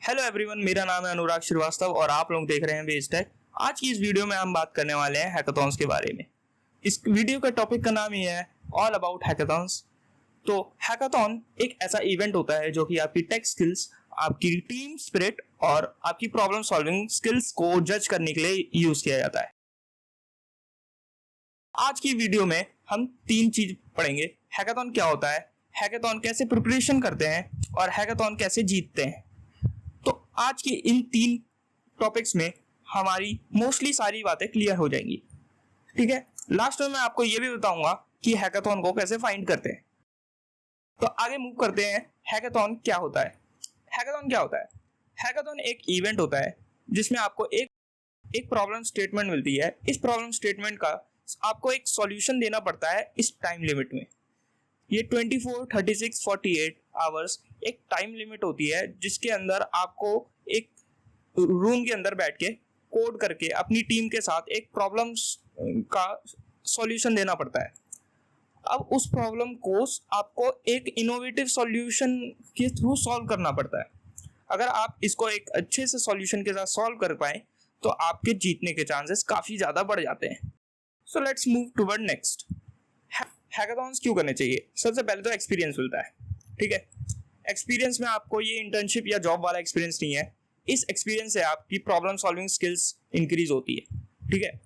Hello everyone, मेरा नाम है अनुराग श्रीवास्तव और आप लोग देख रहे हैं वेस्टेक। आज की इस वीडियो में हम बात करने वाले हैं हैकाथॉन्स के बारे में। इस वीडियो का टॉपिक का नाम ही है ऑल अबाउट हैकाथॉन्स। तो हैकाथॉन एक ऐसा इवेंट होता है जो कि आपकी टेक स्किल्स, आपकी टीम स्पिरिट और आपकी प्रॉब्लम सॉल्विंग स्किल्स को जज करने के लिए यूज किया जाता है। आज की वीडियो में हम 3 चीज पढ़ेंगे। हैकाथॉन क्या होता है, हैकाथॉन कैसे प्रिपरेशन करते हैं और हैकाथॉन कैसे जीतते हैं। तो आज की इन 3 टॉपिक्स में हमारी मोस्टली सारी बातें क्लियर हो जाएंगी। ठीक है, लास्ट में मैं आपको ये भी बताऊंगा कि हैकाथॉन को कैसे फाइंड करते हैं। तो आगे मूव करते हैं। हैकाथॉन क्या होता है? हैकाथॉन क्या होता है? हैकाथॉन एक इवेंट होता है जिसमें आपको एक प्रॉब्लम स्टेटमेंट मिलती है। इस प्रॉब्लम स्टेटमेंट का आपको एक सॉल्यूशन देना पड़ता है इस टाइम लिमिट में। ये 24, 36, 48 आवर्स एक टाइम लिमिट होती है जिसके अंदर आपको एक रूम के अंदर बैठ के कोड करके अपनी टीम के साथ एक प्रॉब्लम का सॉल्यूशन देना पड़ता है। अब उस प्रॉब्लम को आपको एक इनोवेटिव सॉल्यूशन के थ्रू सॉल्व करना पड़ता है। अगर आप इसको एक अच्छे से सॉल्यूशन के साथ सॉल्व कर पाए तो आपके जीतने के चांसेस काफ़ी ज़्यादा बढ़ जाते हैं। So let's move toward next. Hackathons क्यों करने चाहिए? सबसे पहले तो एक्सपीरियंस मिलता है। ठीक है, एक्सपीरियंस में आपको ये इंटर्नशिप या जॉब वाला एक्सपीरियंस नहीं है। इस एक्सपीरियंस से आपकी प्रॉब्लम सॉल्विंग स्किल्स इंक्रीज होती है। ठीक है,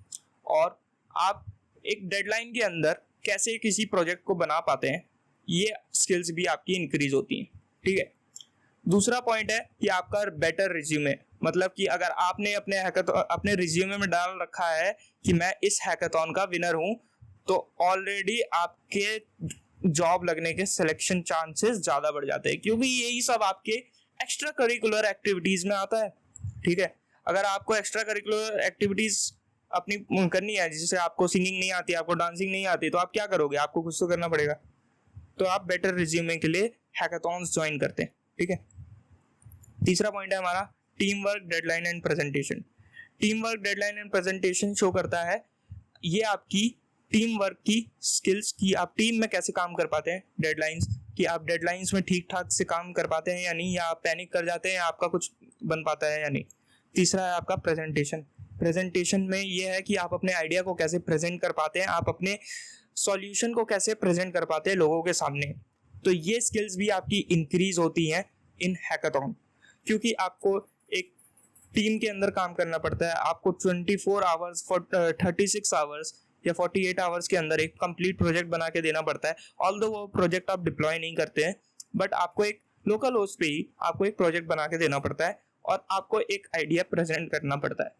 और आप एक डेडलाइन के अंदर कैसे किसी प्रोजेक्ट को बना पाते हैं, ये स्किल्स भी आपकी इंक्रीज होती हैं। ठीक है, दूसरा पॉइंट है कि आपका बेटर रिज्यूमे, मतलब कि अगर आपने अपने रिज्यूमे में डाल रखा है कि मैं इस हैकाथॉन का विनर हूं, तो ऑलरेडी आपके जॉब लगने के सिलेक्शन चांसेस ज़्यादा बढ़ जाते हैं, क्योंकि यही सब आपके एक्स्ट्रा करिकुलर एक्टिविटीज़ में आता है। ठीक है, अगर आपको एक्स्ट्रा करिकुलर एक्टिविटीज़ अपनी करनी है, जिससे आपको सिंगिंग नहीं आती, आपको डांसिंग नहीं आती, तो आप क्या करोगे? आपको कुछ तो करना पड़ेगा। तो आप बेटर रिज्यूमे के लिए हैकाथॉन्स ज्वाइन करते हैं। ठीक है, तीसरा पॉइंट है हमारा team work, deadline and presentation. Team work, deadline and presentation show करता है ये आपकी टीम वर्क की स्किल्स की आप टीम में कैसे काम कर पाते हैं, डेडलाइंस कि आप डेडलाइंस में ठीक ठाक से काम कर पाते हैं या नहीं, या आप पैनिक कर जाते हैं, आपका कुछ बन पाता है या नहीं। तीसरा है आपका प्रेजेंटेशन। प्रेजेंटेशन में ये है कि आप अपने आइडिया को कैसे प्रेजेंट कर पाते हैं, आप अपने सॉल्यूशन को कैसे प्रेजेंट कर पाते हैं लोगों के सामने। तो ये स्किल्स भी आपकी इंक्रीज होती हैं इन हैकाथॉन, क्योंकि आपको एक टीम के अंदर काम करना पड़ता है। आपको 24 आवर्स, 36 आवर्स या 48 आवर्स के अंदर एक कंप्लीट प्रोजेक्ट बना के देना पड़ता है। ऑल्दो वो प्रोजेक्ट आप डिप्लॉय नहीं करते हैं, बट आपको एक लोकल होस्ट पे ही आपको एक प्रोजेक्ट बना के देना पड़ता है और आपको एक आइडिया प्रेजेंट करना पड़ता है।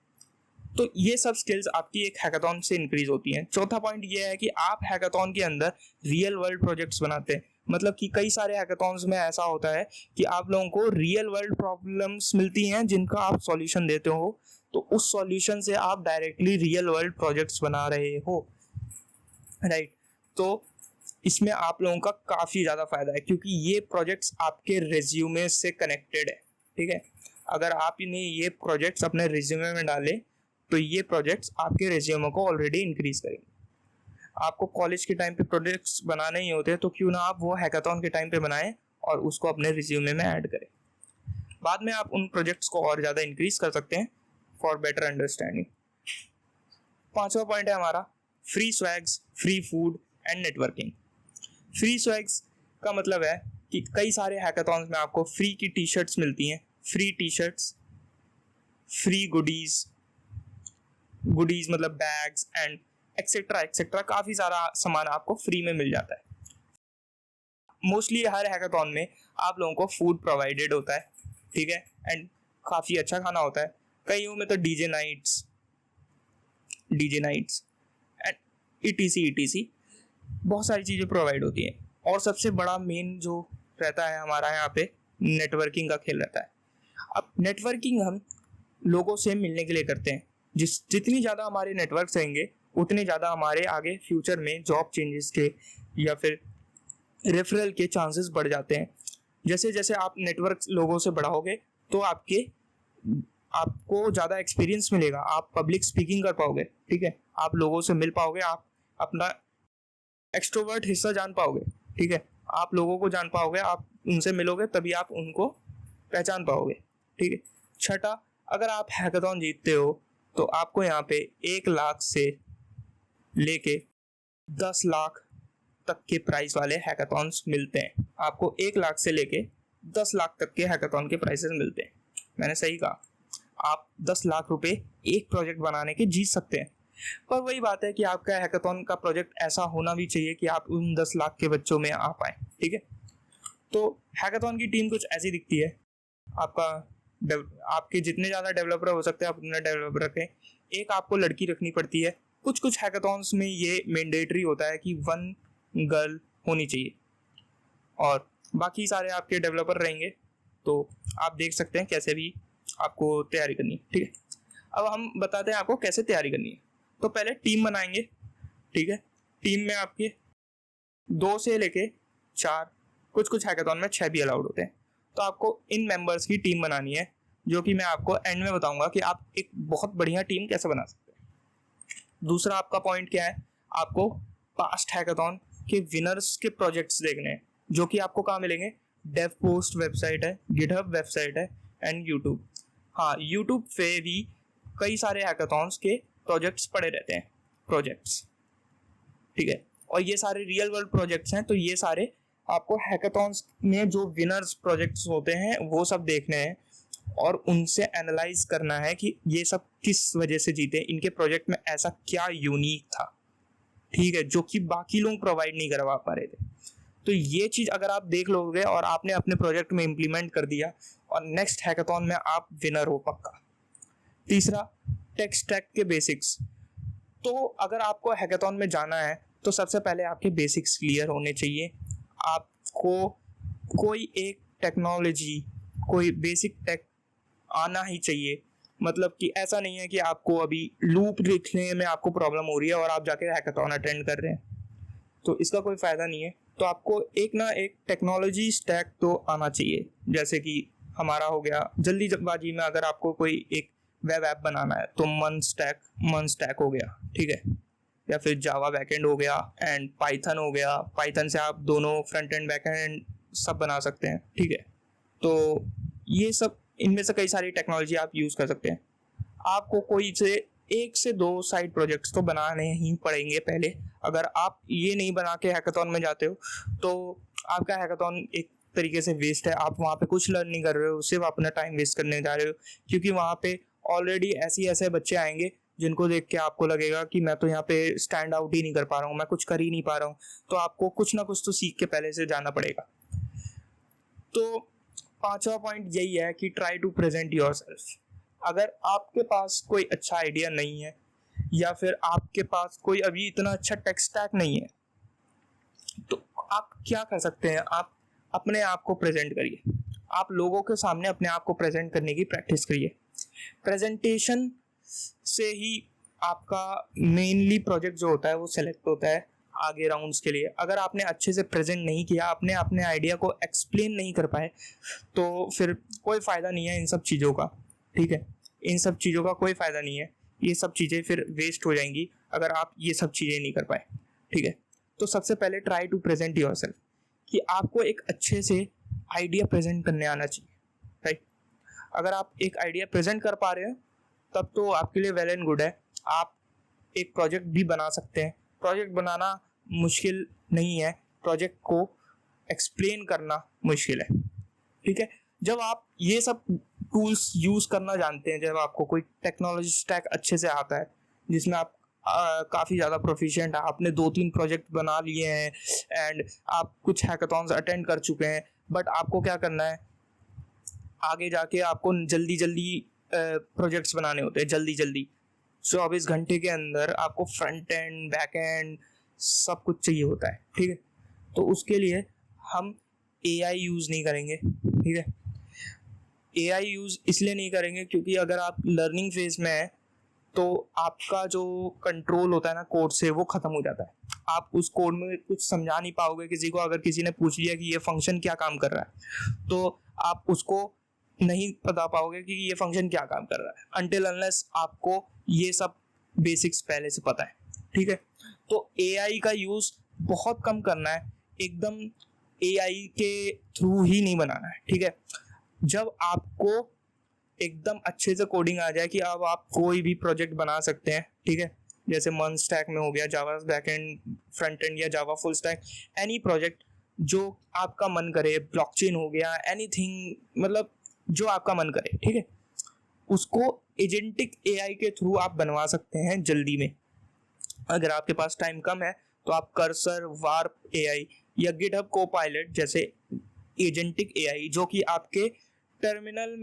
तो ये सब स्किल्स आपकी एक हैकाथॉन से इंक्रीज होती हैं। चौथा पॉइंट ये है कि आप हैकाथॉन के अंदर रियल वर्ल्ड प्रोजेक्ट्स बनाते हैं। मतलब कि कई सारे हैकाथॉन्स में ऐसा होता है कि आप लोगों को रियल वर्ल्ड प्रॉब्लम्स मिलती हैं जिनका आप सॉल्यूशन देते हो, तो उस सॉल्यूशन से आप डायरेक्टली रियल वर्ल्ड प्रोजेक्ट्स बना रहे हो। राइट, तो इसमें आप लोगों का काफ़ी ज़्यादा फायदा है, क्योंकि ये प्रोजेक्ट्स आपके रिज्यूमे से कनेक्टेड है। ठीक है, अगर आप इन्हें ये प्रोजेक्ट्स अपने रिज्यूमे में डालें तो ये प्रोजेक्ट्स आपके रिज्यूमे को ऑलरेडी इंक्रीज करेंगे। आपको कॉलेज के टाइम पे प्रोजेक्ट्स बनाने ही होते हैं, तो क्यों ना आप वो हैकाथॉन के टाइम पे बनाएं और उसको अपने रिज्यूमे में ऐड करें। बाद में आप उन प्रोजेक्ट्स को और ज़्यादा इंक्रीज कर सकते हैं फॉर बेटर अंडरस्टैंडिंग। पांचवा पॉइंट है हमारा free swags, free food and networking. Free swags का मतलब है कि कई सारे हैकाथॉन्स में आपको फ्री की टी शर्ट्स मिलती हैं। Free T shirts, free goodies मतलब बैग्स एंड एक्सेट्रा एक्सेट्रा, काफ़ी सारा सामान आपको फ्री में मिल जाता है। मोस्टली हर हैकाथॉन में आप लोगों को फूड प्रोवाइडेड होता है। ठीक है, एंड काफ़ी अच्छा खाना होता है। कईयों में तो डीजे नाइट्स एंड ETC बहुत सारी चीज़ें प्रोवाइड होती हैं। और सबसे बड़ा मेन जो रहता है हमारा यहाँ पे नेटवर्किंग का खेल रहता है। अब नेटवर्किंग हम लोगों से मिलने के लिए करते हैं। जितनी ज़्यादा हमारे नेटवर्क्स रहेंगे उतने ज़्यादा हमारे आगे फ्यूचर में जॉब चेंजेस के या फिर रेफरल के चांसेस बढ़ जाते हैं। जैसे जैसे आप नेटवर्क लोगों से बढ़ाओगे तो आपको ज़्यादा एक्सपीरियंस मिलेगा, आप पब्लिक स्पीकिंग कर पाओगे। ठीक है, आप लोगों से मिल पाओगे, आप अपना एक्सट्रोवर्ट हिस्सा जान पाओगे। ठीक है, आप लोगों को जान पाओगे, आप उनसे मिलोगे तभी आप उनको पहचान पाओगे। ठीक है। छठा, अगर आप हैकाथॉन जीतते हो तो आपको यहाँ पे 1 लाख से लेके 10 लाख तक के प्राइस वाले हैकाथॉन्स मिलते हैं। आपको 1 लाख से लेके 10 लाख तक के हैकाथॉन के प्राइसेस मिलते हैं। मैंने सही कहा, आप 10 लाख रुपए एक प्रोजेक्ट बनाने के जीत सकते हैं। पर वही बात है कि आपका हैकाथॉन का प्रोजेक्ट ऐसा होना भी चाहिए कि आप उन 10 लाख के बच्चों में आ पाए, ठीक है। तो हैकाथॉन की टीम कुछ ऐसी दिखती है। आपके जितने ज़्यादा डेवलपर हो सकते हैं आप उतने डेवलपर रखें। एक आपको लड़की रखनी पड़ती है। कुछ कुछ हैकाथॉन्स में ये मैंडेटरी होता है कि 1 गर्ल होनी चाहिए और बाकी सारे आपके डेवलपर रहेंगे। तो आप देख सकते हैं कैसे भी आपको तैयारी करनी है, ठीक है। अब हम बताते हैं आपको कैसे तैयारी करनी है। तो पहले टीम बनाएंगे, ठीक है। टीम में आपके 2 से लेके 4, कुछ कुछ हैकाथॉन में 6 भी अलाउड होते हैं। तो आपको इन मेंबर्स की टीम बनानी है, जो कि मैं आपको एंड में बताऊंगा कि आप एक बहुत बढ़िया टीम कैसे बना सकते हैं। दूसरा आपका पॉइंट क्या है, आपको पास्ट हैकाथॉन के विनर्स के प्रोजेक्ट्स देखने हैं, जो कि आपको कहाँ मिलेंगे। डेव पोस्ट वेबसाइट है, गिटहब वेबसाइट है एंड यूट्यूब। हाँ, यूट्यूब पे भी कई सारे हैकाथॉन्स के प्रोजेक्ट्स पड़े रहते हैं, प्रोजेक्ट्स, ठीक है। और ये सारे रियल वर्ल्ड प्रोजेक्ट्स हैं। तो ये सारे आपको हैकाथॉन्स में जो विनर्स प्रोजेक्ट्स होते हैं वो सब देखने हैं और उनसे एनालाइज करना है कि ये सब किस वजह से जीते, इनके प्रोजेक्ट में ऐसा क्या यूनिक था, ठीक है, जो कि बाकी लोग प्रोवाइड नहीं करवा पा रहे थे। तो ये चीज़ अगर आप देख लोगे और आपने अपने प्रोजेक्ट में इम्प्लीमेंट कर दिया और नेक्स्ट हैकाथॉन में आप विनर हो पक्का। तीसरा, टेक स्टैक के बेसिक्स। तो अगर आपको हैकाथॉन में जाना है तो सबसे पहले आपके बेसिक्स क्लियर होने चाहिए। आपको कोई एक टेक्नोलॉजी, कोई बेसिक टेक आना ही चाहिए। मतलब कि ऐसा नहीं है कि आपको अभी लूप लिखने में आपको प्रॉब्लम हो रही है और आप जाके हैकाथॉन अटेंड कर रहे हैं, तो इसका कोई फ़ायदा नहीं है। तो आपको एक ना एक टेक्नोलॉजी स्टैक तो आना चाहिए। जैसे कि हमारा हो गया, जल्दीबाजी में अगर आपको कोई एक वेब ऐप बनाना है तो मन स्टैक हो गया, ठीक है। या फिर जावा बैकएंड हो गया एंड पाइथन हो गया। पाइथन से आप दोनों फ्रंट एंड बैक एंड सब बना सकते हैं, ठीक है। तो ये सब, इनमें से कई सारी टेक्नोलॉजी आप यूज़ कर सकते हैं। आपको कोई से 1 से 2 साइड प्रोजेक्ट्स तो बनाने ही पड़ेंगे पहले। अगर आप ये नहीं बना के हैकाथॉन में जाते हो तो आपका हैकाथॉन एक तरीके से वेस्ट है। आप वहाँ पे कुछ लर्न नहीं कर रहे हो, सिर्फ अपना टाइम वेस्ट करने जा रहे हो, क्योंकि वहाँ पे ऑलरेडी ऐसे बच्चे आएंगे जिनको देख के आपको लगेगा कि मैं तो यहाँ पे स्टैंड आउट ही नहीं कर पा रहा हूँ, मैं कुछ कर ही नहीं पा रहा हूँ। तो आपको कुछ ना कुछ तो सीख के पहले से जाना पड़ेगा। तो 5वां पॉइंट यही है कि ट्राई टू प्रेजेंट योरसेल्फ। अगर आपके पास कोई अच्छा आइडिया नहीं है या फिर आपके पास कोई अभी इतना अच्छा टेक स्टैक नहीं है, तो आप क्या कर सकते हैं, आप अपने आप को प्रेजेंट करिए। आप लोगों के सामने अपने आप को प्रेजेंट करने की प्रैक्टिस करिए। प्रेजेंटेशन से ही आपका मेनली प्रोजेक्ट जो होता है वो सेलेक्ट होता है आगे राउंड्स के लिए। अगर आपने अच्छे से प्रेजेंट नहीं किया, आपने अपने आइडिया को एक्सप्लेन नहीं कर पाए, तो फिर कोई फ़ायदा नहीं है इन सब चीज़ों का, ठीक है। इन सब चीज़ों का कोई फ़ायदा नहीं है। ये सब चीज़ें फिर वेस्ट हो जाएंगी अगर आप ये सब चीज़ें नहीं कर पाए, ठीक है। तो सबसे पहले ट्राई टू प्रेजेंट योरसेल्फ, कि आपको एक अच्छे से आइडिया प्रेजेंट करने आना चाहिए, राइट। अगर आप एक आइडिया प्रेजेंट कर पा रहे हैं तब तो आपके लिए वेल एंड गुड है। आप एक प्रोजेक्ट भी बना सकते हैं। प्रोजेक्ट बनाना मुश्किल नहीं है, प्रोजेक्ट को एक्सप्लेन करना मुश्किल है, ठीक है। जब आप ये सब टूल्स यूज़ करना जानते हैं, जब आपको कोई टेक्नोलॉजी स्टैक अच्छे से आता है जिसमें आप काफ़ी ज़्यादा प्रोफिशिएंट है, आपने 2-3 प्रोजेक्ट बना लिए हैं एंड आप कुछ हैकाथॉन्स अटेंड कर चुके हैं, बट आपको क्या करना है, आगे जाके आपको जल्दी प्रोजेक्ट्स बनाने होते हैं। जल्दी 24 घंटे के अंदर आपको फ्रंट एंड बैक एंड सब कुछ चाहिए होता है, ठीक है। तो उसके लिए हम AI यूज़ नहीं करेंगे, ठीक है। AI यूज़ इसलिए नहीं करेंगे क्योंकि अगर आप लर्निंग फेज में हैं तो आपका जो कंट्रोल होता है ना कोड से, वो ख़त्म हो जाता है। आप उस कोड में कुछ समझा नहीं पाओगे किसी को। अगर किसी ने पूछ लिया कि ये फंक्शन क्या काम कर रहा है, तो आप उसको नहीं बता पाओगे कि ये फंक्शन क्या काम कर रहा है, अनटिल अनलेस आपको ये सब बेसिक्स पहले से पता है, ठीक है। तो AI का यूज़ बहुत कम करना है, एकदम AI के थ्रू ही नहीं बनाना है, ठीक है। जब आपको एकदम अच्छे से कोडिंग आ जाए कि अब आप कोई भी प्रोजेक्ट बना सकते हैं, ठीक है। जैसे मन स्टैक में हो गया, जावा बैकएंड, फ्रंट एंड या Java full stack, any project जो आपका मन करे, ब्लॉकचेन हो गया, एनीथिंग, मतलब जो आपका मन करे, ठीक है, उसको एजेंटिक एआई के थ्रू आप बनवा सकते हैं जल्दी में। अगर आपके पास टाइम कम है तो आप कर्सर, वार्प एआई या गिटहब कोपायलट जैसे एजेंटिक एआई जो कि आपके टर्मिनल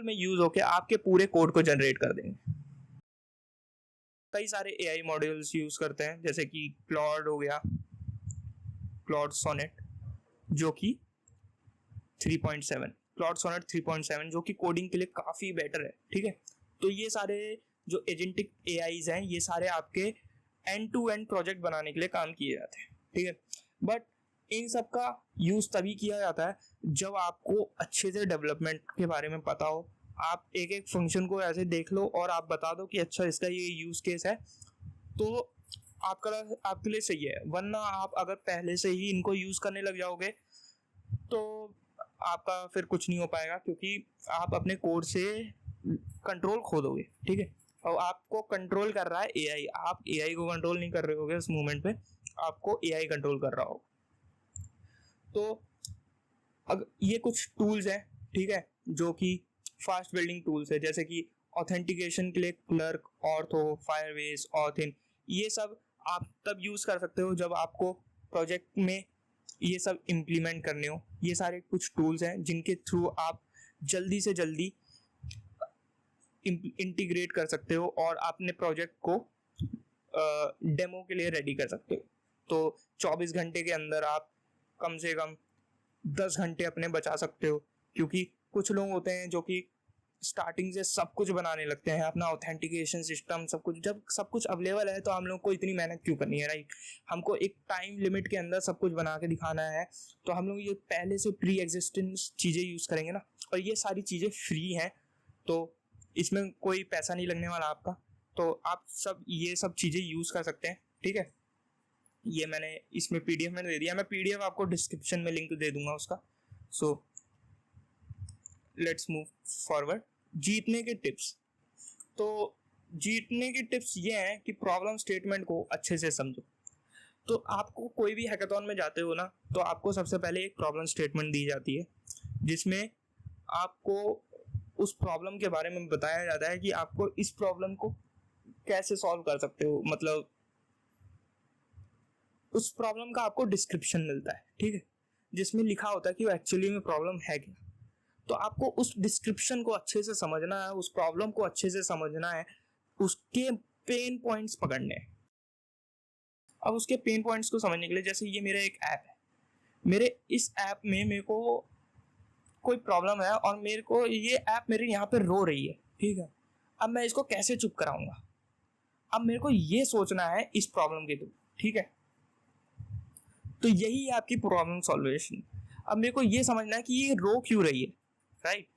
में यूज होके आपके पूरे कोड को जनरेट कर देंगे। कई सारे एआई मॉड्यूल्स यूज करते हैं, जैसे कि क्लॉड हो गया, क्लॉड सोनेट जो कि 3.7, क्लॉड सोनेट 3.7 जो कि कोडिंग के लिए काफ़ी बेटर है, ठीक है। तो ये सारे जो एजेंटिक एआईज हैं, ये सारे आपके एंड टू एंड प्रोजेक्ट बनाने के लिए काम किए जाते हैं, ठीक है। बट इन सब का यूज़ तभी किया जाता है जब आपको अच्छे से डेवलपमेंट के बारे में पता हो। आप एक एक फंक्शन को ऐसे देख लो और आप बता दो कि अच्छा इसका ये यूज़ केस है, तो आपके लिए सही है। वरना आप अगर पहले से ही इनको यूज़ करने लग जाओगे तो आपका फिर कुछ नहीं हो पाएगा, क्योंकि आप अपने कोड से कंट्रोल खो दोगे, ठीक है। और आपको कंट्रोल कर रहा है एआई, आप एआई को कंट्रोल नहीं कर रहे होगे उस मोमेंट पे, आपको एआई कंट्रोल कर रहा हो। तो अगर ये कुछ टूल्स हैं, ठीक है, जो कि फास्ट बिल्डिंग टूल्स है, जैसे कि ऑथेंटिकेशन के लिए क्लर्क, ऑर्थो, फायरबेस, ऑथिन, ये सब आप तब यूज़ कर सकते हो जब आपको प्रोजेक्ट में ये सब इम्प्लीमेंट करने हो। ये सारे कुछ टूल्स हैं जिनके थ्रू आप जल्दी से जल्दी इंटीग्रेट कर सकते हो और अपने प्रोजेक्ट को डेमो के लिए रेडी कर सकते हो। तो 24 घंटे के अंदर आप कम से कम 10 घंटे अपने बचा सकते हो, क्योंकि कुछ लोग होते हैं जो कि स्टार्टिंग से सब कुछ बनाने लगते हैं, अपना ऑथेंटिकेशन सिस्टम, सब कुछ। जब सब कुछ अवेलेबल है तो हम लोग को इतनी मेहनत क्यों करनी है, राइट। हमको एक टाइम लिमिट के अंदर सब कुछ बना के दिखाना है, तो हम लोग ये पहले से प्री एग्जिस्टेंस चीज़ें यूज़ करेंगे ना। और ये सारी चीज़ें फ्री हैं, तो इसमें कोई पैसा नहीं लगने वाला आपका, तो आप सब ये सब चीज़ें यूज़ कर सकते हैं, ठीक है। ये मैंने इसमें पीडीएफ में दे दिया, मैं पीडीएफ आपको डिस्क्रिप्शन में लिंक दे दूंगा उसका। So let's move forward. जीतने के टिप्स, तो जीतने की टिप्स ये हैं कि प्रॉब्लम स्टेटमेंट को अच्छे से समझो। तो आपको कोई भी हैकाथॉन में जाते हो ना, तो आपको सबसे पहले एक प्रॉब्लम स्टेटमेंट दी जाती है, जिसमें आपको उस प्रॉब्लम के बारे में बताया जाता है कि आपको इस प्रॉब्लम को कैसे सॉल्व कर सकते हो। मतलब उस प्रॉब्लम का आपको डिस्क्रिप्शन मिलता है, ठीक है, जिसमें लिखा होता है कि वो एक्चुअली में प्रॉब्लम है क्या। तो आपको उस डिस्क्रिप्शन को अच्छे से समझना है, उस प्रॉब्लम को अच्छे से समझना है, उसके पेन पॉइंट्स पकड़ने हैं। अब उसके पेन पॉइंट्स को समझने के लिए, जैसे ये मेरा एक ऐप है, मेरे इस ऐप में मेरे को कोई प्रॉब्लम है और मेरे को ये ऐप मेरे यहाँ पे रो रही है, ठीक है। अब मैं इसको कैसे चुप कराऊंगा, अब मेरे को ये सोचना है इस प्रॉब्लम के थ्रू, ठीक है। तो यही है आपकी प्रॉब्लम सॉल्वेशन। अब मेरे को ये समझना है कि ये रो क्यों रही है, राइट।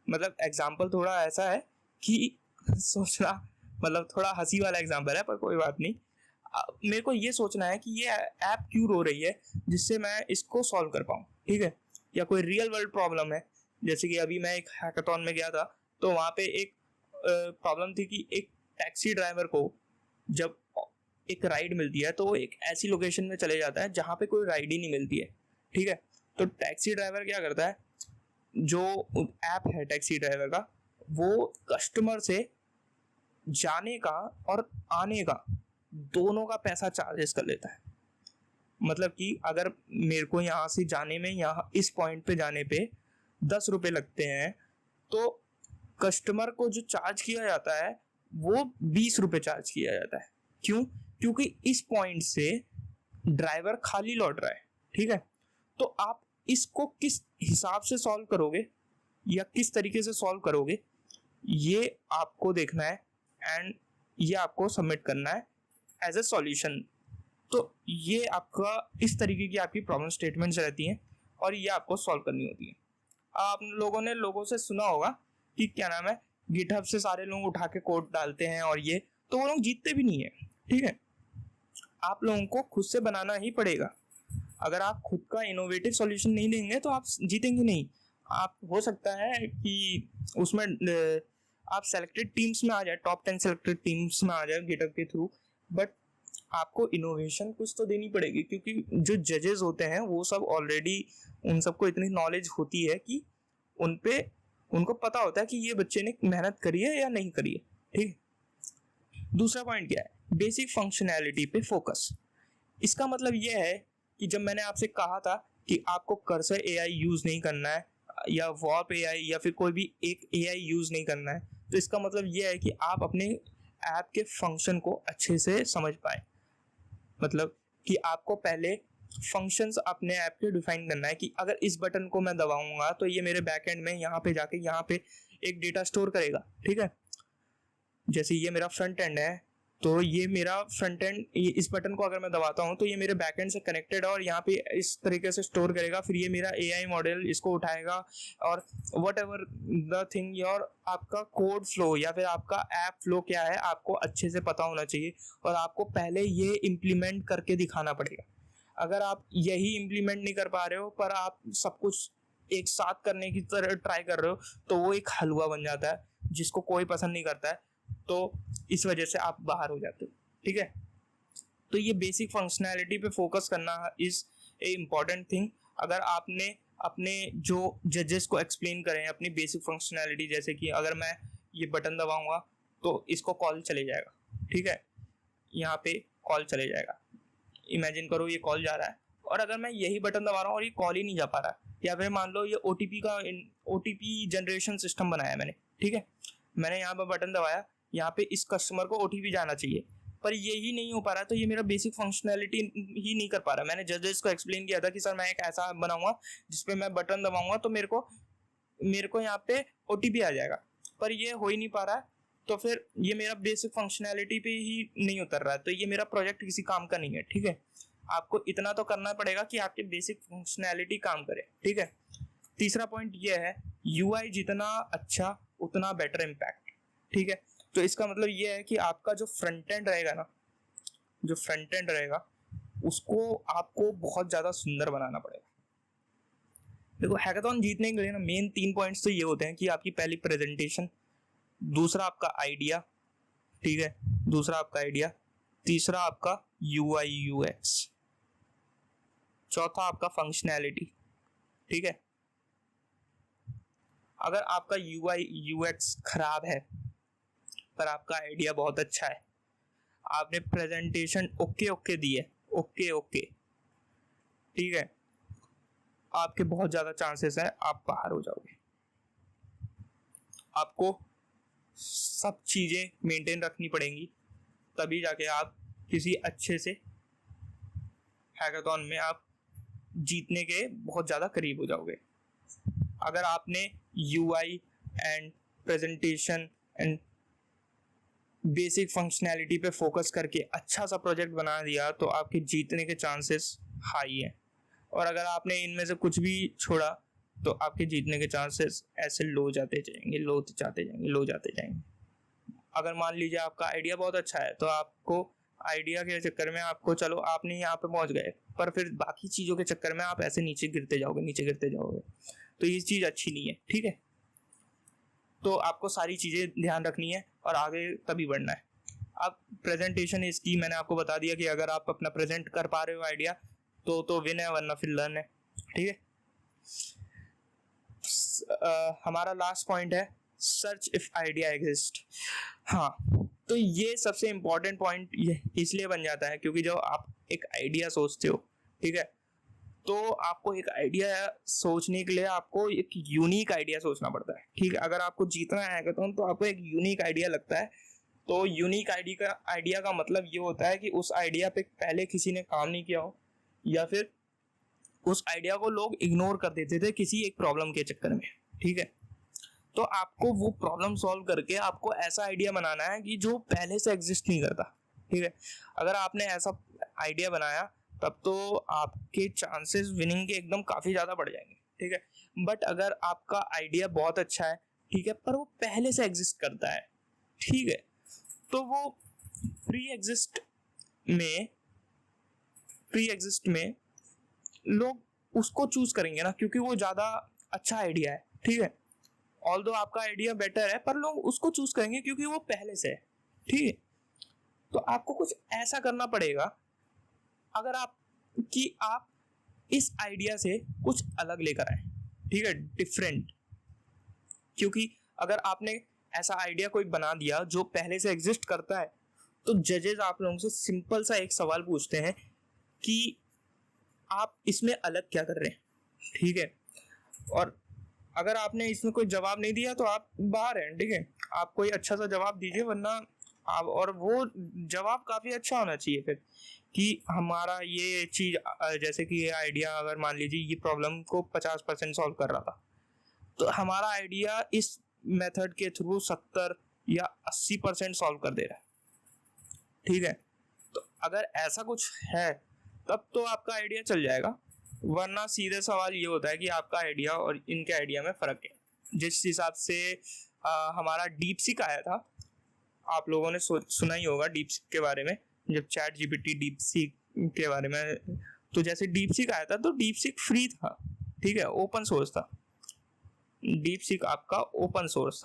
मतलब एग्जाम्पल थोड़ा ऐसा है कि सोचना, मतलब थोड़ा हंसी वाला एग्जाम्पल है, पर कोई बात नहीं। मेरे को ये सोचना है कि ये ऐप क्यों रो रही है, जिससे मैं इसको सॉल्व कर पाऊँ, ठीक है। या कोई रियल वर्ल्ड प्रॉब्लम है, जैसे कि अभी मैं एक हैकाथॉन में गया था, तो वहाँ पे एक प्रॉब्लम थी कि एक टैक्सी ड्राइवर को जब एक राइड मिलती है तो वो एक ऐसी लोकेशन में चले जाता है जहाँ पे कोई राइड ही नहीं मिलती है, ठीक है। तो टैक्सी ड्राइवर क्या करता है, जो ऐप है टैक्सी ड्राइवर का, वो कस्टमर से जाने का और आने का दोनों का पैसा चार्जेस कर लेता है। मतलब कि अगर मेरे को यहाँ से जाने में, यहाँ इस पॉइंट पे जाने पे 10 रुपये लगते हैं, तो कस्टमर को जो चार्ज किया जाता है वो 20 रुपये चार्ज किया जाता है। क्यों? क्योंकि इस पॉइंट से ड्राइवर खाली लौट रहा है, ठीक है। तो आप इसको किस हिसाब से सॉल्व करोगे या किस तरीके से सॉल्व करोगे, ये आपको देखना है एंड ये आपको सबमिट करना है एज ए सॉल्यूशन। तो ये आपका इस तरीके की आपकी प्रॉब्लम स्टेटमेंट्स रहती हैं और ये आपको सॉल्व करनी होती है। आप लोगों ने लोगों से सुना होगा कि क्या नाम है, गिटहब से सारे लोग उठा के कोड डालते हैं और ये, तो वो लोग जीतते भी नहीं है, ठीक है। आप लोगों को खुद से बनाना ही पड़ेगा। अगर आप खुद का इनोवेटिव सॉल्यूशन नहीं देंगे तो आप जीतेंगे नहीं। आप हो सकता है कि उसमें आप सेलेक्टेड टीम्स में आ जाए, टॉप 10 सेलेक्टेड टीम्स में आ जाए गिटहब के थ्रू, बट आपको इनोवेशन कुछ तो देनी पड़ेगी, क्योंकि जो जजेस होते हैं वो सब ऑलरेडी, उन सबको इतनी नॉलेज होती है कि उन पे उनको पता होता है कि ये बच्चे ने मेहनत करी है या नहीं करी है। ठीक। दूसरा पॉइंट क्या है, बेसिक फंक्शनैलिटी पे फोकस। इसका मतलब यह है कि जब मैंने आपसे कहा था कि आपको कर्सर एआई यूज नहीं करना है या वॉर्प एआई या फिर कोई भी एक एआई यूज नहीं करना है, तो इसका मतलब यह है कि आप अपने ऐप के फंक्शन को अच्छे से समझ पाए। मतलब कि आपको पहले फंक्शंस अपने ऐप के डिफाइन करना है कि अगर इस बटन को मैं दबाऊंगा तो ये मेरे बैकएंड में यहाँ पे जाके यहाँ पे एक डेटा स्टोर करेगा। ठीक है, जैसे ये मेरा फ्रंट एंड है, तो ये मेरा फ्रंट एंड, इस बटन को अगर मैं दबाता हूँ तो ये मेरे बैकएंड से कनेक्टेड है और यहाँ पे इस तरीके से स्टोर करेगा, फिर ये मेरा एआई मॉडल इसको उठाएगा और what ever the thing your आपका कोड फ्लो या फिर आपका ऐप फ्लो क्या है आपको अच्छे से पता होना चाहिए और आपको पहले ये इम्प्लीमेंट करके दिखाना पड़ेगा। अगर आप यही इम्प्लीमेंट नहीं कर पा रहे हो पर आप सब कुछ एक साथ करने की तरह ट्राई कर रहे हो तो वो एक हलवा बन जाता है जिसको कोई पसंद नहीं करता है, तो इस वजह से आप बाहर हो जाते हो। ठीक है, तो ये बेसिक फंक्शनैलिटी पे फोकस करना इज ए इम्पॉर्टेंट थिंग। अगर आपने अपने जो जजेस को एक्सप्लेन करें अपनी बेसिक फंक्शनैलिटी, जैसे कि अगर मैं ये बटन दबाऊंगा तो इसको कॉल चले जाएगा। ठीक है, यहाँ पे कॉल चले जाएगा, इमेजिन करो ये कॉल जा रहा है और अगर मैं यही बटन दबा रहा हूँ और ये कॉल ही नहीं जा पा रहा है, या फिर मान लो ये ओटीपी जनरेशन सिस्टम बनाया मैंने। ठीक है, मैंने यहाँ पर बटन दबाया, यहाँ पे इस कस्टमर को ओटीपी जाना चाहिए पर ये ही नहीं हो पा रहा, तो ये मेरा बेसिक फंक्शनैलिटी ही नहीं कर पा रहा। मैंने जजेस को एक्सप्लेन किया था कि सर मैं एक ऐसा बनाऊंगा जिसपे मैं बटन दबाऊंगा तो मेरे को यहाँ पे ओटीपी आ जाएगा, पर ये हो ही नहीं पा रहा है, तो फिर ये मेरा बेसिक फंक्शनैलिटी पे ही नहीं उतर रहा है, तो ये मेरा प्रोजेक्ट किसी काम का नहीं है। ठीक है, आपको इतना तो करना पड़ेगा कि आपके बेसिक फंक्शनैलिटी काम करे। ठीक है, तीसरा पॉइंट ये है, यूआई जितना अच्छा उतना बेटर इम्पैक्ट। ठीक है, तो इसका मतलब ये है कि आपका जो फ्रंट एंड रहेगा ना, जो फ्रंट एंड रहेगा उसको आपको बहुत ज़्यादा सुंदर बनाना पड़ेगा। देखो, हैकाथॉन जीतने के लिए ना मेन 3 पॉइंट्स तो ये होते हैं कि आपकी पहली प्रेजेंटेशन, दूसरा आपका आइडिया, ठीक है, दूसरा आपका आइडिया, तीसरा आपका यूआई यूएक्स, चौथा आपका फंक्शनैलिटी। ठीक है, अगर आपका यूआई यूएक्स खराब है पर आपका आइडिया बहुत अच्छा है, आपने प्रेजेंटेशन ओके ओके दी है, ओके ओके, ठीक है, आपके बहुत ज़्यादा चांसेस है आप बाहर हो जाओगे। आपको सब चीज़ें मेंटेन रखनी पड़ेंगी, तभी जाके आप किसी अच्छे से हैकाथॉन में आप जीतने के बहुत ज़्यादा करीब हो जाओगे। अगर आपने UI and presentation and basic functionality पे फोकस करके अच्छा सा प्रोजेक्ट बना दिया तो आपके जीतने के चांसेस हाई हैं, और अगर आपने इनमें से कुछ भी छोड़ा तो आपके जीतने के चांसेस ऐसे लो जाते जाएंगे, लो जाते जाएंगे, लो जाते जाएंगे। अगर मान लीजिए आपका आइडिया बहुत अच्छा है तो आपको आइडिया के चक्कर में आपको, चलो आपने यहाँ पे पहुँच गए, पर फिर बाकी चीज़ों के चक्कर में आप ऐसे नीचे गिरते जाओगे, नीचे गिरते जाओगे, तो ये चीज़ अच्छी नहीं है। ठीक है, तो आपको सारी चीज़ें ध्यान रखनी है और आगे तभी बढ़ना है। अब प्रेजेंटेशन इसकी मैंने आपको बता दिया कि अगर आप अपना प्रेजेंट कर पा रहे हो आइडिया तो विन है, वरना फिर लर्न है। ठीक है, हमारा लास्ट पॉइंट है सर्च इफ आइडिया एग्जिस्ट। हाँ, तो ये सबसे इम्पोर्टेंट पॉइंट ये इसलिए बन जाता है क्योंकि जब आप एक आइडिया सोचते हो, ठीक है, तो आपको एक आइडिया सोचने के लिए आपको एक यूनिक आइडिया सोचना पड़ता है। ठीक है, अगर आपको जीतना है तो आपको एक यूनिक आइडिया लगता है, तो यूनिक आइडिया का मतलब ये होता है कि उस आइडिया पे पहले किसी ने काम नहीं किया हो, या फिर उस आइडिया को लोग इग्नोर कर देते थे किसी एक प्रॉब्लम के चक्कर में। ठीक है, तो आपको वो प्रॉब्लम सॉल्व करके आपको ऐसा आइडिया बनाना है कि जो पहले से एग्जिस्ट नहीं करता। ठीक है, अगर आपने ऐसा आइडिया बनाया तब तो आपके चांसेस विनिंग के एकदम काफ़ी ज़्यादा बढ़ जाएंगे। ठीक है, बट अगर आपका आइडिया बहुत अच्छा है, ठीक है, पर वो पहले से एग्जिस्ट करता है, ठीक है, तो वो प्री एग्जिस्ट में लोग उसको चूज करेंगे ना, क्योंकि वो ज़्यादा अच्छा आइडिया है, ठीक है, ऑल्दो आपका आइडिया बेटर है, पर लोग उसको चूज करेंगे क्योंकि वो पहले से है, ठीक है। तो आपको कुछ ऐसा करना पड़ेगा अगर आप इस आइडिया से कुछ अलग लेकर आए, ठीक है, डिफरेंट। क्योंकि अगर आपने ऐसा आइडिया कोई बना दिया जो पहले से एग्जिस्ट करता है, तो जजेस आप लोगों से सिंपल सा एक सवाल पूछते हैं कि आप इसमें अलग क्या कर रहे हैं, ठीक है। और अगर आपने इसमें कोई जवाब नहीं दिया तो आप बाहर हैं, ठीक है। आप कोई अच्छा सा जवाब दीजिए, वरना आप, और वो जवाब काफ़ी अच्छा होना चाहिए फिर कि हमारा ये चीज़, जैसे कि ये आइडिया अगर मान लीजिए ये प्रॉब्लम को 50% सॉल्व कर रहा था, तो हमारा आइडिया इस मेथड के थ्रू 70 या 80% सॉल्व कर दे रहा है, ठीक है। तो अगर ऐसा कुछ है तब तो आपका आइडिया चल जाएगा, वरना सीधे सवाल ये होता है कि आपका आइडिया और इनके आइडिया में फ़र्क है। जिस हिसाब से हमारा डीप सीक आया था, आप लोगों ने सुना ही होगा डीप सीक के बारे में, जब चैट जीपीटी डीप सीक के बारे में, तो जैसे डीप सीक आया था तो डीप सीक फ्री था, ठीक है, ओपन सोर्स था। डीप सीक आपका ओपन सोर्स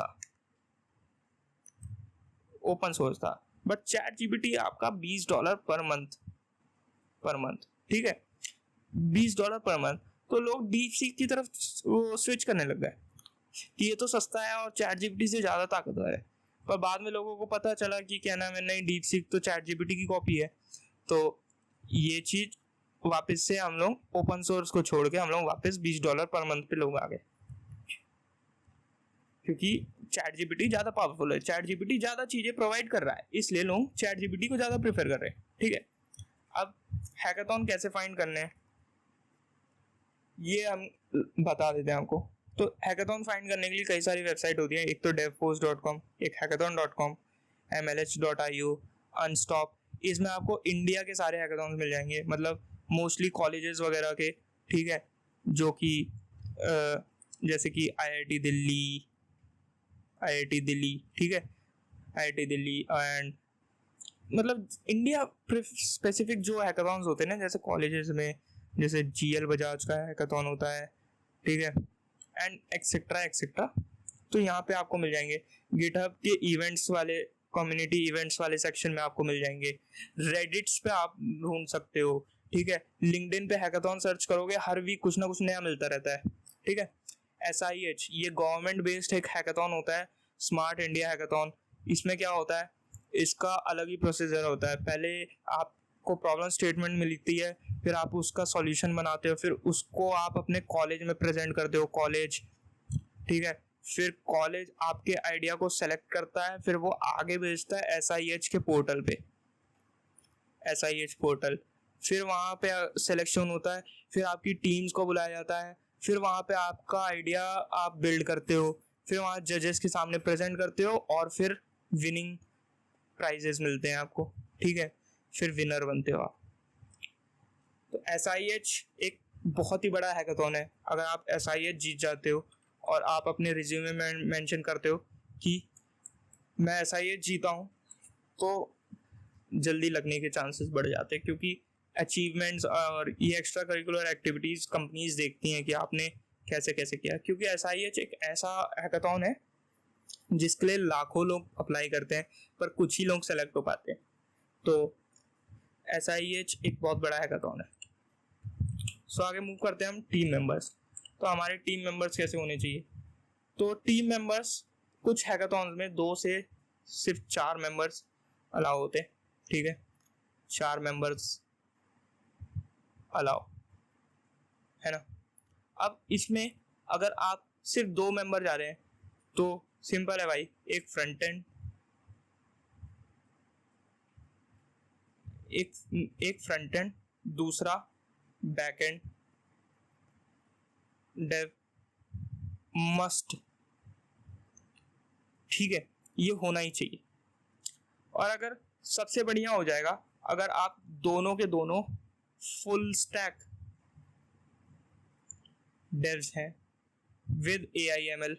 था, बट चैट जीपीटी आपका $20 पर मंथ, ठीक है, $20 पर मंथ। तो लोग डीप सीक की तरफ स्विच करने लग गए कि ये तो सस्ता है और चैट जीपीटी से ज़्यादा ताकतवर है। पर बाद में लोगों को पता चला कि क्या नाम है, नहीं, डीप सीक तो चैट जीपीटी की कॉपी है। तो ये चीज़ वापस से हम लोग ओपन सोर्स को छोड़ के हम लोग वापस $20 पर मंथ पे लोग आ गए, क्योंकि चैट जीपीटी ज़्यादा पावरफुल है, चैट जीपीटी ज़्यादा चीज़ें प्रोवाइड कर रहा है, इसलिए लोग चैट जीपीटी को ज़्यादा प्रेफर कर रहे हैं, ठीक है। अब हैकाथॉन कैसे फाइंड करने हैं ये हम बता देते हैं आपको। तो हैकाथॉन फाइंड करने के लिए कई सारी वेबसाइट होती है, एक तो devforce.com, एक hackathon.com, mlh.io, अनस्टॉप। इसमें आपको इंडिया के सारे हैकाथॉन्स मिल जाएंगे, मतलब मोस्टली कॉलेजेस वगैरह के, ठीक है, जो कि जैसे कि आईआईटी दिल्ली, ठीक है, आईआईटी दिल्ली एंड मतलब इंडिया स्पेसिफिक जो हैकाथॉन्स होते हैं ना, जैसे कॉलेजेस में, जैसे जीएल बजाज का हैकाथॉन होता है, ठीक है, एंड एक्सेट्रा एक्सेट्रा। तो यहाँ पे आपको मिल जाएंगे। गिटहब के इवेंट्स वाले, कम्युनिटी इवेंट्स वाले सेक्शन में आपको मिल जाएंगे। रेडिट्स पे आप ढूंढ सकते हो, ठीक है। लिंक्डइन पे हैकाथॉन सर्च करोगे, हर वीक कुछ ना कुछ नया मिलता रहता है, ठीक है। SIH ये गवर्नमेंट बेस्ड एक हैकाथॉन होता है, स्मार्ट इंडिया हैकाथॉन। इसमें क्या होता है, इसका अलग ही प्रोसीजर होता है। पहले आपको प्रॉब्लम स्टेटमेंट मिलती है, फिर आप उसका सॉल्यूशन बनाते हो, फिर उसको आप अपने कॉलेज में प्रेजेंट करते हो, कॉलेज, ठीक है। फिर कॉलेज आपके आइडिया को सेलेक्ट करता है, फिर वो आगे भेजता है SIH के पोर्टल पे, SIH पोर्टल। फिर वहाँ पे सिलेक्शन होता है, फिर आपकी टीम्स को बुलाया जाता है, फिर वहाँ पे आपका आइडिया आप बिल्ड करते हो, फिर वहाँ जजेस के सामने प्रेजेंट करते हो, और फिर विनिंग प्राइजेस मिलते हैं आपको, ठीक है। फिर विनर बनते हो आप। तो SIH एक बहुत ही बड़ा हैकाथॉन है। अगर आप SIH जीत जाते हो और आप अपने रिज्यूमे में मेंशन करते हो कि मैं SIH जीता हूँ, तो जल्दी लगने के चांसेस बढ़ जाते हैं, क्योंकि अचीवमेंट्स और ये एक्स्ट्रा करिकुलर एक्टिविटीज़ कंपनीज देखती हैं कि आपने कैसे कैसे किया। क्योंकि SIH एक ऐसा हैकाथॉन है जिसके लिए लाखों लोग अप्लाई करते हैं, पर कुछ ही लोग सेलेक्ट हो पाते हैं। तो SIH एक बहुत बड़ा हैकाथॉन है। सो आगे मूव करते हैं हम टीम मेंबर्स। तो हमारे टीम मेंबर्स कैसे होने चाहिए? तो टीम मेंबर्स कुछ हैकाथॉन्स में 2 से सिर्फ 4 मेंबर्स अलाउ होते हैं, ठीक है, 4 मेंबर्स अलाउ है ना। अब इसमें अगर आप सिर्फ 2 मेंबर जा रहे हैं तो सिंपल है भाई, एक फ्रंट एंड, एक फ्रंट एंड, दूसरा बैक एंड डेव मस्ट, ठीक है, ये होना ही चाहिए। और अगर सबसे बढ़िया हो जाएगा अगर आप दोनों के दोनों फुल स्टैक डेव्स हैं विद AIML,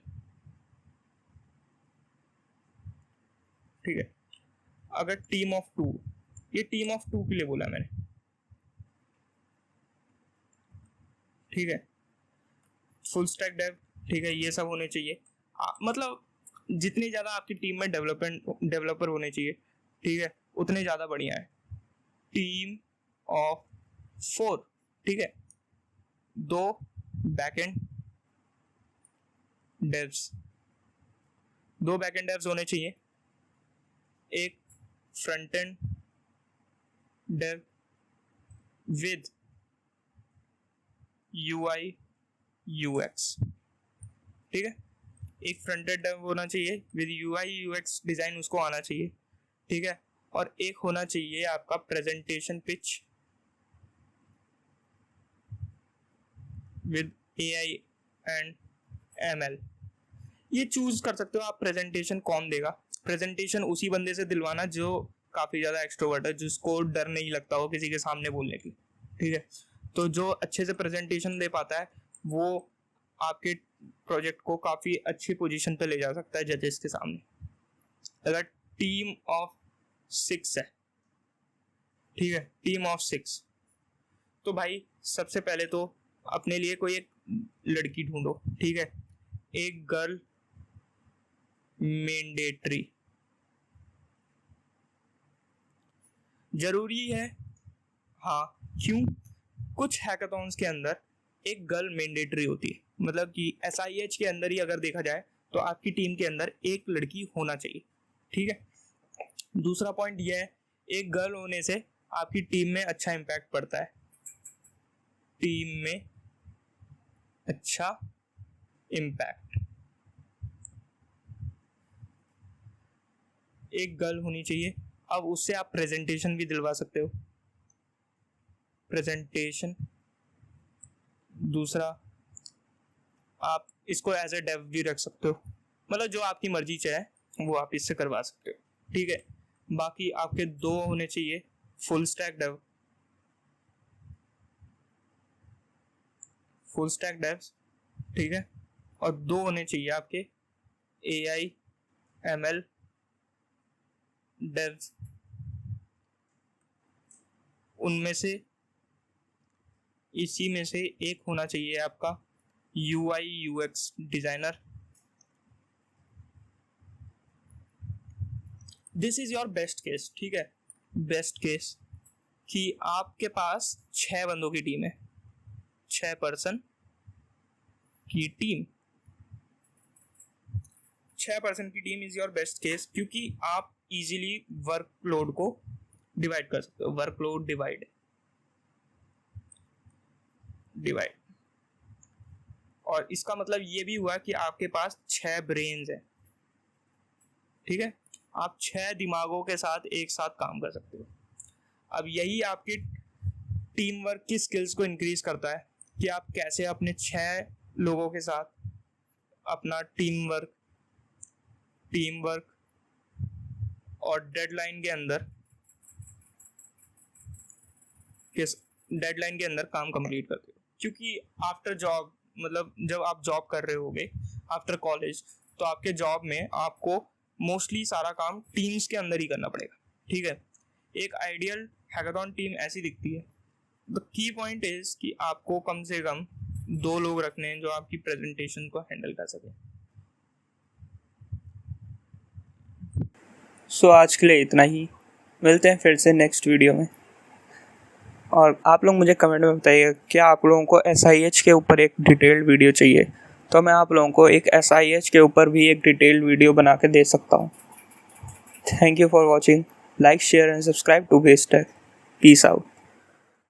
ठीक है। अगर टीम ऑफ 2, ये टीम ऑफ 2 के लिए बोला मैंने, ठीक है। फुल स्टैक डेव, ठीक है, ये सब होने चाहिए। मतलब जितनी ज़्यादा आपकी टीम में डेवलपर होने चाहिए, ठीक है, उतने ज़्यादा बढ़िया है। टीम ऑफ 4, ठीक है, 2 बैकएंड डेव्स, 2 बैकएंड डेव्स होने चाहिए, एक front end dev with UI UX, ठीक है, एक फ्रंट एंड डेव होना चाहिए विद UI UX डिजाइन, उसको आना चाहिए, ठीक है, और एक होना चाहिए आपका presentation pitch with AI and ML। ये चूज कर सकते हो आप प्रेजेंटेशन कौन देगा। प्रेजेंटेशन उसी बंदे से दिलवाना जो काफ़ी ज़्यादा एक्सट्रोवर्ट है, जिसको डर नहीं लगता हो किसी के सामने बोलने की, ठीक है। तो जो अच्छे से प्रेजेंटेशन दे पाता है वो आपके प्रोजेक्ट को काफ़ी अच्छी पोजीशन पे ले जा सकता है जजेस के सामने। अगर टीम ऑफ 6 है, ठीक है, टीम ऑफ 6, तो भाई सबसे पहले तो अपने लिए कोई एक लड़की ढूंढो, ठीक है, एक गर्ल मैंडेटरी जरूरी है। हाँ, क्यों? कुछ हैकाथॉन्स के अंदर एक गर्ल मैंडेटरी होती है, मतलब कि SIH के अंदर ही अगर देखा जाए तो आपकी टीम के अंदर एक लड़की होना चाहिए, ठीक है। दूसरा पॉइंट यह है, एक गर्ल होने से आपकी टीम में अच्छा इम्पैक्ट पड़ता है, टीम में अच्छा इम्पैक्ट। एक गर्ल होनी चाहिए। अब उससे आप प्रेजेंटेशन भी दिलवा सकते हो, प्रेजेंटेशन। दूसरा, आप इसको एज ए डेव भी रख सकते हो, मतलब जो आपकी मर्जी चाहे वो आप इससे करवा सकते हो, ठीक है। बाकी आपके 2 होने चाहिए full stack dev, full stack devs, ठीक है, और 2 होने चाहिए आपके AI ML डेव्स। उनमें से इसी में से एक होना चाहिए आपका UI UX designer. This is your best case, ठीक है, बेस्ट केस कि आपके पास 6 बंदों की टीम है, 6 पर्सन की टीम, 6 पर्सन की team is your best case, क्योंकि आप इजीली वर्कलोड को डिवाइड कर सकते हो। वर्कलोड डिवाइड, और इसका मतलब ये भी हुआ कि आपके पास 6 ब्रेन्स हैं, ठीक है, आप 6 दिमागों के साथ एक साथ काम कर सकते हो। अब यही आपकी टीम वर्क की स्किल्स को इंक्रीज करता है कि आप कैसे अपने 6 लोगों के साथ अपना टीम वर्क और डेडलाइन के अंदर काम कंप्लीट करते हो। क्योंकि आफ्टर जॉब, मतलब जब आप जॉब कर रहे होगे आफ्टर कॉलेज, तो आपके जॉब में आपको मोस्टली सारा काम टीम्स के अंदर ही करना पड़ेगा, ठीक है। एक आइडियल हैकाथॉन टीम ऐसी दिखती है। द की पॉइंट इज कि आपको कम से कम 2 लोग रखने हैं जो आपकी प्रेजेंटेशन को हैंडल कर सके। सो आज के लिए इतना ही, मिलते हैं फिर से नेक्स्ट वीडियो में। और आप लोग मुझे कमेंट में बताइए क्या आप लोगों को SIH के ऊपर एक डिटेल्ड वीडियो चाहिए, तो मैं आप लोगों को एक SIH के ऊपर भी एक डिटेल्ड वीडियो बना के दे सकता हूँ। Thank you for watching, like share and subscribe to Base Tech. Peace out.